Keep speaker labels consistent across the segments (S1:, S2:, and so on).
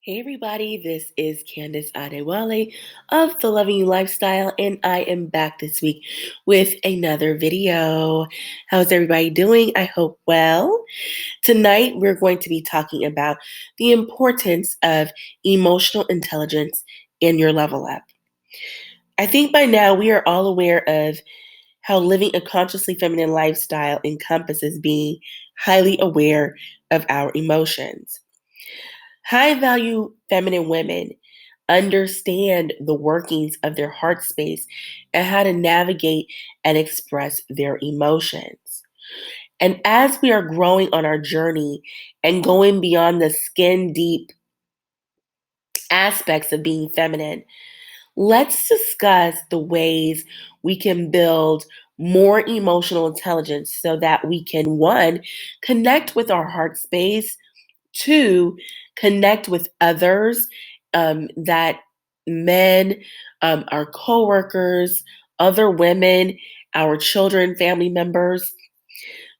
S1: Hey everybody, this is Candice Adewale of the Loving You Lifestyle, and I am back this week with another video. How's everybody doing? I hope well. Tonight we're going to be talking about the importance of emotional intelligence in your level up. I think by now we are all aware of how living a consciously feminine lifestyle encompasses being highly aware of our emotions. High value feminine women understand the workings of their heart space and how to navigate and express their emotions. And as we are growing on our journey and going beyond the skin deep aspects of being feminine, let's discuss the ways we can build more emotional intelligence so that we can, one, connect with our heart space. Two, connect with others, that men, our coworkers, other women, our children, family members.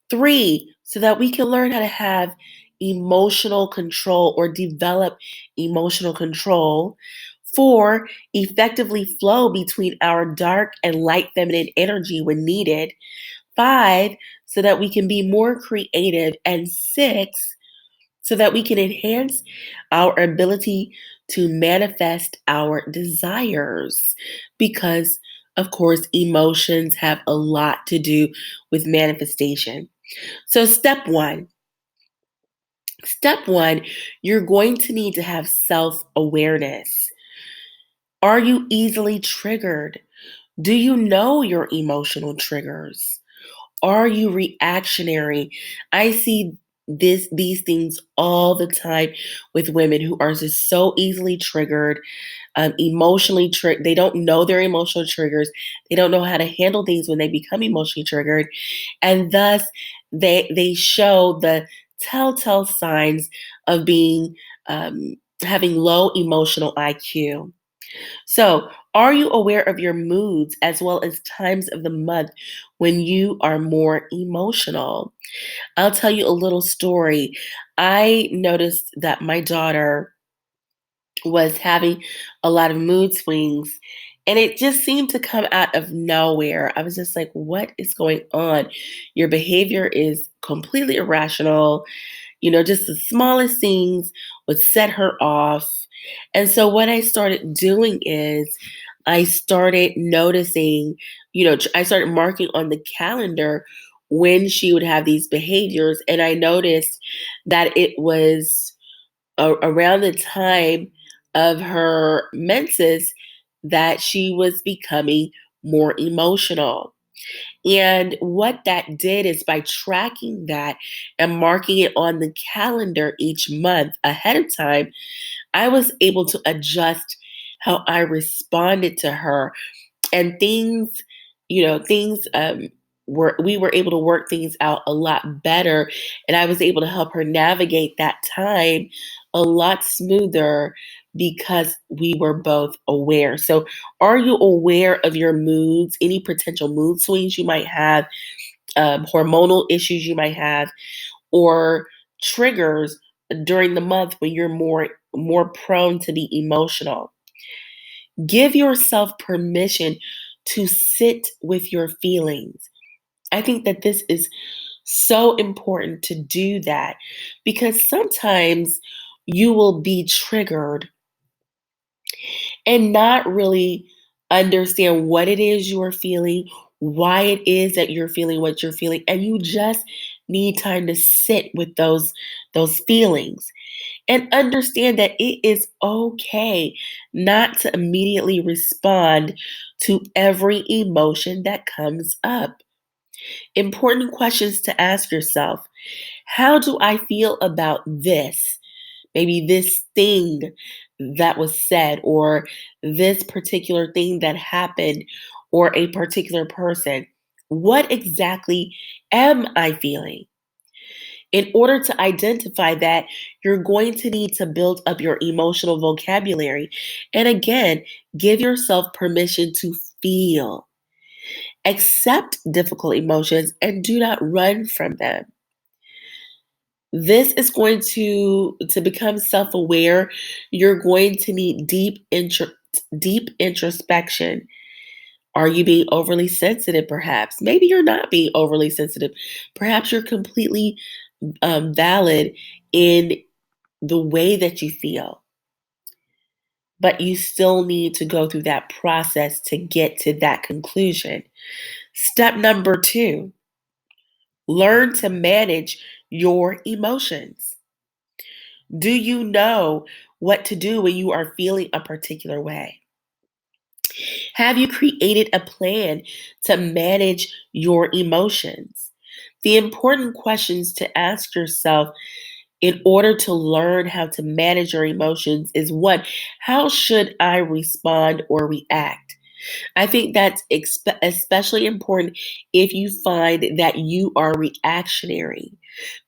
S1: Three, so that we can learn how to have emotional control or develop emotional control. Four, effectively flow between our dark and light feminine energy when needed. Five, so that we can be more creative. And six, so that we can enhance our ability to manifest our desires. Because, of course, emotions have a lot to do with manifestation. So, step one, you're going to need to have self awareness. Are you easily triggered? Do you know your emotional triggers? Are you reactionary? I see these things all the time with women who are just so easily triggered, emotionally triggered. They don't know their emotional triggers. They don't know how to handle things when they become emotionally triggered, and thus they show the telltale signs of being having low emotional IQ. So, are you aware of your moods as well as times of the month when you are more emotional? I'll tell you a little story. I noticed that my daughter was having a lot of mood swings, and it just seemed to come out of nowhere. I was just like, what is going on? Your behavior is completely irrational. Just the smallest things would set her off. And so what I started doing is I started noticing, I started marking on the calendar when she would have these behaviors. And I noticed that it was around the time of her menses that she was becoming more emotional. And what that did is by tracking that and marking it on the calendar each month ahead of time, I was able to adjust how I responded to her, and things we were able to work things out a lot better, and I was able to help her navigate that time a lot smoother because we were both aware. So, are you aware of your moods, any potential mood swings you might have, hormonal issues you might have, or triggers during the month when you're more prone to be emotional? Give yourself permission to sit with your feelings. I think that this is so important to do that because sometimes you will be triggered and not really understand what it is you are feeling, why it is that you're feeling what you're feeling, and you just need time to sit with those feelings and understand that it is okay not to immediately respond to every emotion that comes up. Important questions to ask yourself: how do I feel about this? Maybe this thing that was said, or this particular thing that happened, or a particular person. What exactly am I feeling? In order to identify that, you're going to need to build up your emotional vocabulary. And again, give yourself permission to feel. Accept difficult emotions and do not run from them. This is going to become self-aware. You're going to need deep introspection. Are you being overly sensitive, perhaps? Maybe you're not being overly sensitive. Perhaps you're completely valid in the way that you feel, but you still need to go through that process to get to that conclusion. Step number two, learn to manage your emotions. Do you know what to do when you are feeling a particular way? Have you created a plan to manage your emotions? The important questions to ask yourself in order to learn how to manage your emotions is one, how should I respond or react? I think that's especially important if you find that you are reactionary.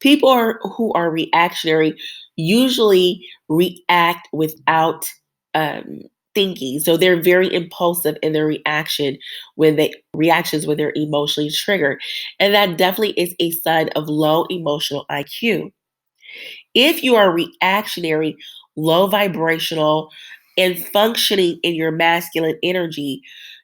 S1: Who are reactionary usually react without um, thinking, so they're very impulsive in their reactions when they're emotionally triggered, and that definitely is a sign of low emotional IQ. If you are reactionary, low vibrational, and functioning in your masculine energy,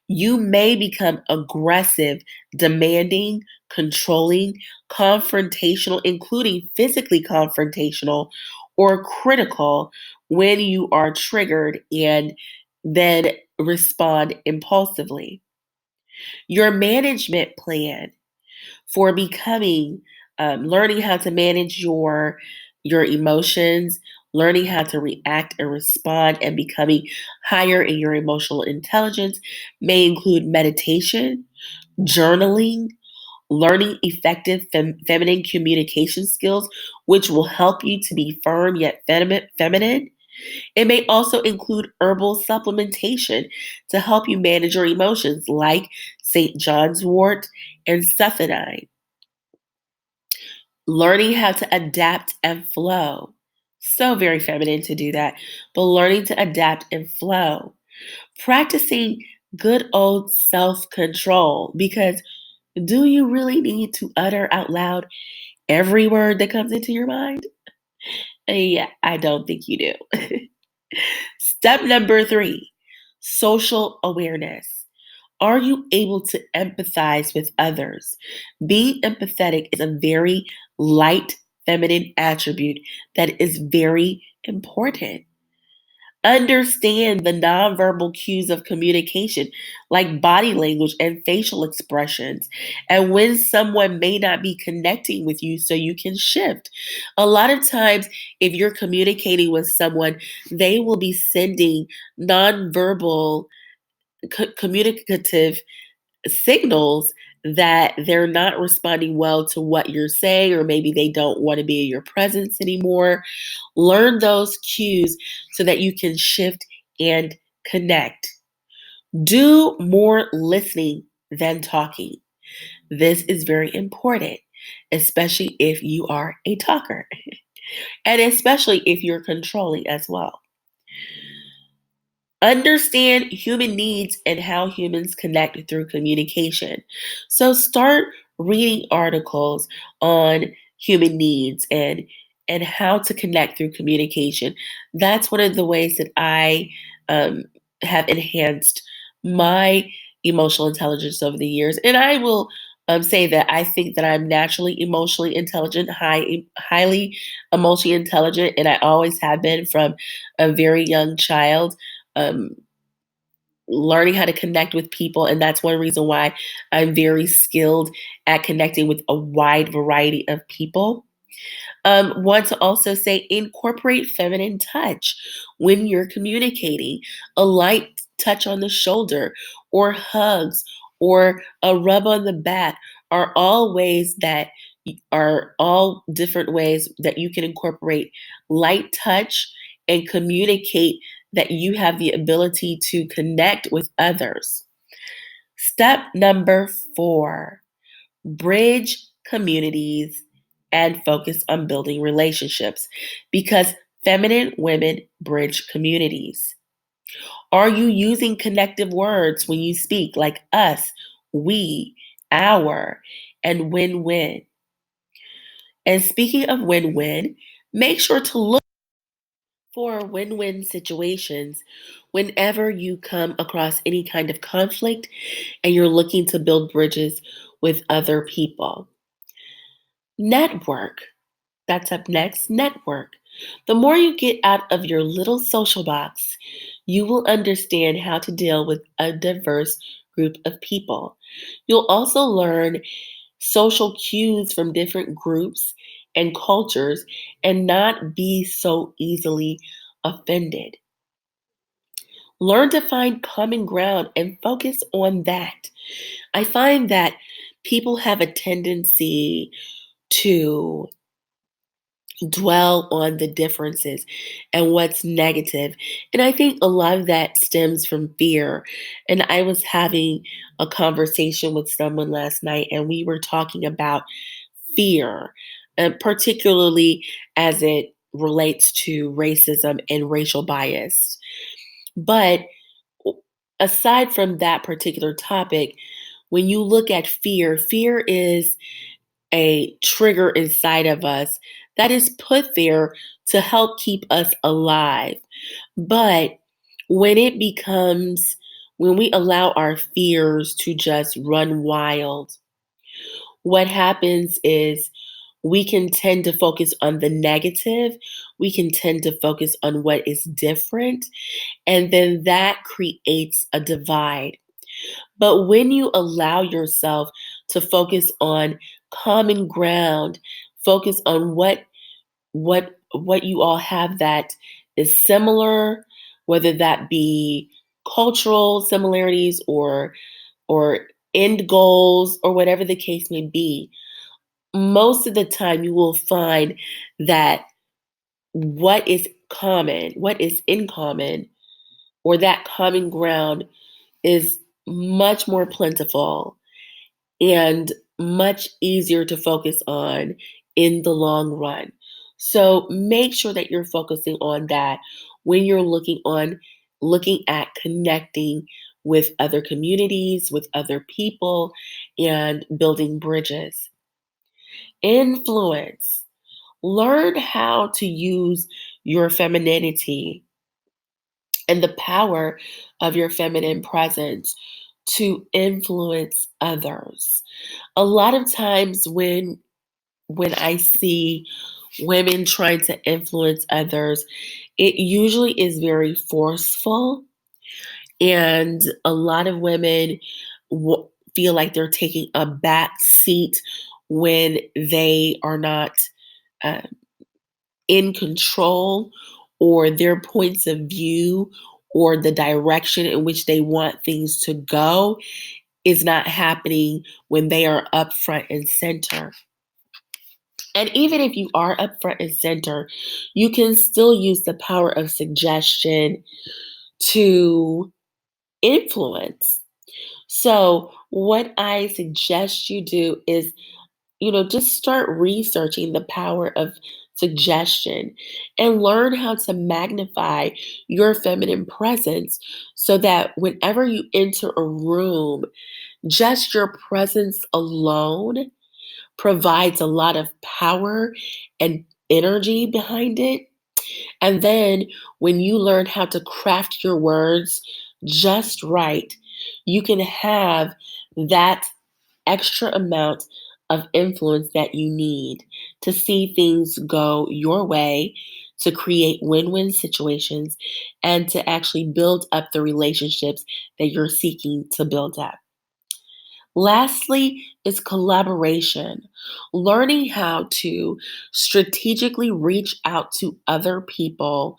S1: you may become aggressive, demanding, controlling, confrontational, including physically confrontational or critical when you are triggered and then respond impulsively. Your management plan for becoming learning how to manage your emotions, learning how to react and respond, and becoming higher in your emotional intelligence may include meditation, journaling, learning effective feminine communication skills, which will help you to be firm yet feminine. It may also include herbal supplementation to help you manage your emotions, like St. John's wort and suffonine. Learning how to adapt and flow. So very feminine to do that, but learning to adapt and flow. Practicing good old self control, because do you really need to utter out loud every word that comes into your mind? Yeah, I don't think you do. Step number three, social awareness. Are you able to empathize with others? Being empathetic is a very light feminine attribute that is very important. Understand the nonverbal cues of communication, like body language and facial expressions, and when someone may not be connecting with you, so you can shift. A lot of times, if you're communicating with someone, they will be sending nonverbal communicative signals that they're not responding well to what you're saying, or maybe they don't want to be in your presence anymore. Learn those cues so that you can shift and connect. Do more listening than talking. This is very important, especially if you are a talker, and especially if you're controlling as well. Understand human needs and how humans connect through communication. So start reading articles on human needs and how to connect through communication. That's one of the ways that I um, have enhanced my emotional intelligence over the years. And I will say that I think that I'm naturally emotionally intelligent, highly emotionally intelligent, and I always have been from a very young child. Um, Learning how to connect with people. And that's one reason why I'm very skilled at connecting with a wide variety of people. Want to also say incorporate feminine touch when you're communicating. A light touch on the shoulder, or hugs, or a rub on the back are all different ways that you can incorporate light touch and communicate that you have the ability to connect with others. Step number four, bridge communities and focus on building relationships, because feminine women bridge communities. Are you using connective words when you speak, like us, we, our, and win win? And speaking of win win, make sure to look for win win situations whenever you come across any kind of conflict and you're looking to build bridges with other people. Network. That's up next. Network. The more you get out of your little social box, you will understand how to deal with a diverse group of people. You'll also learn social cues from different groups and cultures and not be so easily offended. Learn to find common ground and focus on that. I find that people have a tendency to dwell on the differences and what's negative. And I think a lot of that stems from fear. And I was having a conversation with someone last night, and we were talking about fear, particularly as it relates to racism and racial bias. But aside from that particular topic, when you look at fear, fear is a trigger inside of us that is put there to help keep us alive. But when it becomes, when we allow our fears to just run wild, what happens is we can tend to focus on the negative. We can tend to focus on what is different. And then that creates a divide. But when you allow yourself to focus on common ground, focus on what you all have that is similar, whether that be cultural similarities or end goals or whatever the case may be, most of the time you will find that what is common, what is in common, or that common ground is much more plentiful and much easier to focus on in the long run. So make sure that you're focusing on that when you're looking at connecting with other communities, with other people, and building bridges. Influence. Learn how to use your femininity and the power of your feminine presence to influence others. A lot of times when I see women trying to influence others, it usually is very forceful, and a lot of women feel like they're taking a back seat when they are not uh, in control, or their points of view or the direction in which they want things to go is not happening when they are up front and center. And even if you are up front and center, you can still use the power of suggestion to influence. So, what I suggest you do is, just start researching the power of suggestion and learn how to magnify your feminine presence so that whenever you enter a room, just your presence alone provides a lot of power and energy behind it. And then when you learn how to craft your words just right, you can have that extra amount of influence that you need to see things go your way, to create win win situations, and to actually build up the relationships that you're seeking to build up. Lastly, is collaboration. Learning how to strategically reach out to other people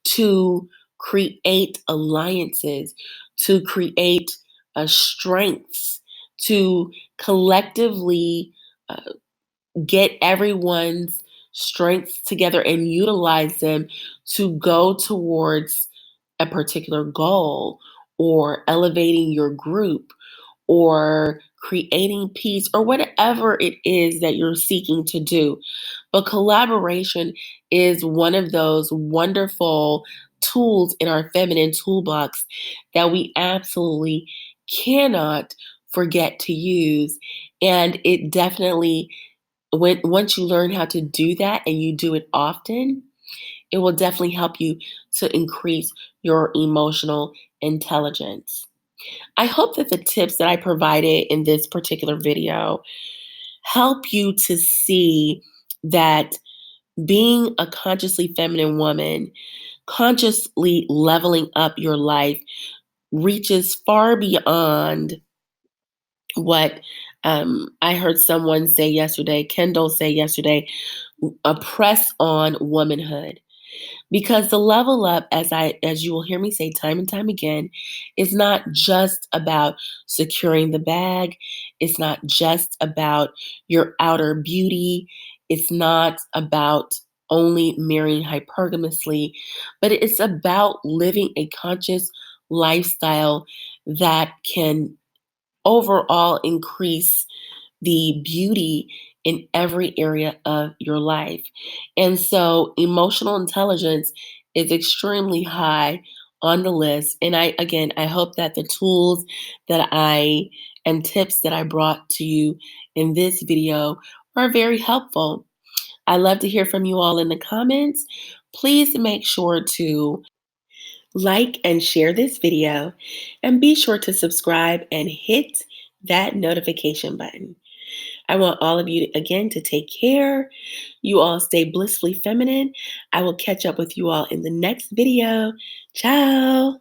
S1: to create alliances, to create strengths, to collectively uh, get everyone's strengths together and utilize them to go towards a particular goal, or elevating your group, or creating peace, or whatever it is that you're seeking to do. But collaboration is one of those wonderful tools in our feminine toolbox that we absolutely cannot forget to use. And it definitely When once you learn how to do that and you do it often, it will definitely help you to increase your emotional intelligence. I hope that the tips that I provided in this particular video help you to see that being a consciously feminine woman, consciously leveling up your life, reaches far beyond what I heard someone say yesterday, Kendall say yesterday, a press on womanhood. Because the level up, as you will hear me say time and time again, is not just about securing the bag. It's not just about your outer beauty. It's not about only marrying hypergamously, but it's about living a conscious lifestyle that can overall increase the beauty in every area of your life. And so emotional intelligence is extremely high on the list. And I hope that the tools that I and tips that I brought to you in this video are very helpful. I love to hear from you all in the comments. Please make sure to like and share this video and be sure to subscribe and hit that notification button. I want all of you again to take care. You all stay blissfully feminine. I will catch up with you all in the next video. Ciao.